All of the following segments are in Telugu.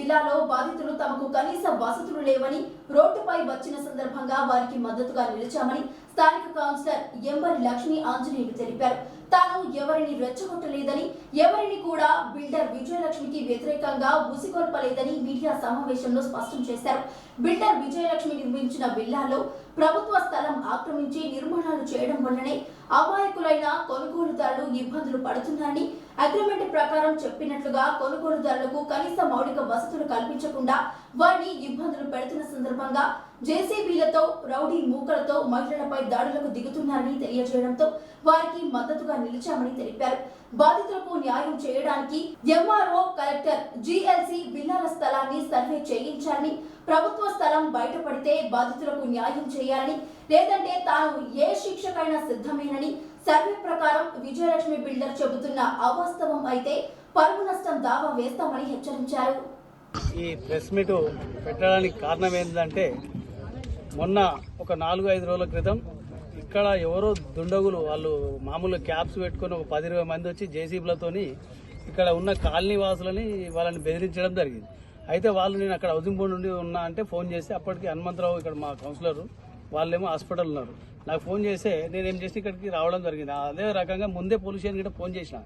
విల్లాలో బాధితులు తమకు కనీస వసతులు లేవని రోడ్డుపై వచ్చిన సందర్భంగా వారికి మద్దతుగా నిలిచామని స్థానిక కౌన్సిలర్ ఎంబరి లక్ష్మీ ఆంజనేయులు తెలిపారు. తాను ఎవరిని రెచ్చగొట్టలేదని, ఎవరిని కూడా బిల్డర్ విజయలక్ష్మికి వ్యతిరేకంగా ఉసిగొల్పలేదని మీడియా సమావేశంలో స్పష్టం చేశారు. బిల్డర్ విజయలక్ష్మి నిర్మించిన విల్లాలో ప్రభుత్వ స్థలం ఆక్రమించి నిర్మాణాలు చేయడం వల్లనే అమాయకులైన కొనుగోలుదారులు ఇబ్బందులు పడుతున్నారని, అగ్రిమెంట్ ప్రకారం చెప్పినట్లుగా కొనుగోలుదారులకు కనీస మౌలిక వసతులు కల్పించకుండా వారిని ఇబ్బందులు పెడుతున్న సందర్భంగా జేసీబీలతో, రౌడీ మూకలతో మహిళలపై దాడులకు దిగుతున్నారని తెలియజేయడంతో వారికి మద్దతుగా నిలిచామని తెలిపారు. బాధితులకు న్యాయం చేయడానికి ఎంఆర్ఓ, కలెక్టర్, జీఎల్సీ విల్లాల స్థలాన్ని సర్వే చేయించాలని, ప్రభుత్వ స్థలం బయటపడితే బాధితులకు న్యాయం చేయాలని, లేదంటే తాను ఏ శిక్షకైనా సిద్ధమేనని, సర్వే ప్రకారం విజయలక్ష్మి బిల్డర్ చెబుతున్న అవాస్తవం అయితే పరువు నష్టం దావా వేస్తామని హెచ్చరించారు. ఈ ప్రెస్ మీట్ పెట్టడానికి కారణం ఏంటంటే మొన్న ఒక 4-5 రోజుల క్రితం ఇక్కడ ఎవరో దుండగులు వాళ్ళు మామూలుగా క్యాబ్స్ పెట్టుకుని ఒక 10-20 మంది వచ్చి జేసీబీలతోని ఇక్కడ ఉన్న కాలనీ వాసులని వాళ్ళని బెదిరించడం జరిగింది. అయితే వాళ్ళు నేను అక్కడ హౌసింగ్ బోర్డు నుండి ఉన్నా అంటే ఫోన్ చేసి అప్పటికి హనుమంతరావు ఇక్కడ మా కౌన్సిలర్ వాళ్ళేమో హాస్పిటల్ ఉన్నారు. నాకు ఫోన్ చేస్తే నేనేం చేసి ఇక్కడికి రావడం జరిగింది. అదే రకంగా ముందే పోలీస్ స్టేషన్ కూడా ఫోన్ చేసిన,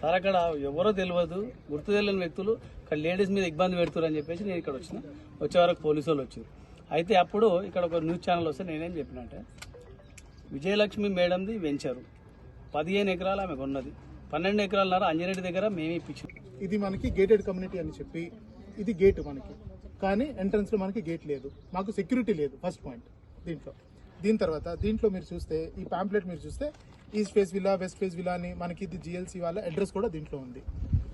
సార్ అక్కడ ఎవరో తెలియదు, గుర్తు తెలియని వ్యక్తులు ఇక్కడ లేడీస్ మీద ఇబ్బంది పెడుతున్నారు అని చెప్పేసి నేను ఇక్కడ వచ్చిన. వచ్చే వరకు పోలీసు వాళ్ళు వచ్చారు. అయితే అప్పుడు ఇక్కడ ఒక న్యూస్ ఛానల్ వస్తే నేనేం చెప్పినంటే, విజయలక్ష్మి మేడంది వెంచరు 15 ఎకరాలు ఆమె కొన్నది, 12 ఎకరాలన్నర అంజరెడ్డి దగ్గర మేమే ఇప్పించాం. ఇది మనకి గేటెడ్ కమ్యూనిటీ అని చెప్పి ఇది గేట్ మనకి, కానీ ఎంట్రన్స్ లో మనకి గేట్ లేదు, మాకు సెక్యూరిటీ లేదు. ఫస్ట్ పాయింట్ దీని తర్వాత దీంట్లో మీరు చూస్తే ఈ పాంప్లెట్ మీరు చూస్తే east face villa, west face villa అని మనకి ఇది జిఎల్సీ వాళ్ళ అడ్రస్ కూడా దీంట్లో ఉంది.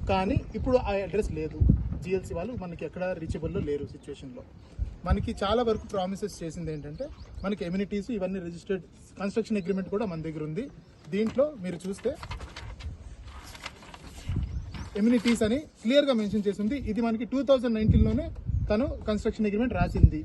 కానీ ఇప్పుడు ఆ అడ్రస్ లేదు, జిఎల్సీ వాళ్ళు మనకి ఎక్కడ రీచబుల్లో లేరు సిచ్యువేషన్లో. మనకి చాలా వరకు ప్రామిసెస్ చేసింది ఏంటంటే మనకి ఎమ్యూనిటీస్ ఇవన్నీ రిజిస్టర్డ్ కన్స్ట్రక్షన్ అగ్రిమెంట్ కూడా మన దగ్గర ఉంది. దీంట్లో మీరు చూస్తే ఎమ్యూనిటీస్ అని క్లియర్గా మెన్షన్ చేసింది. ఇది మనకి 2019లోనే తను కన్స్ట్రక్షన్ అగ్రిమెంట్ రాసింది.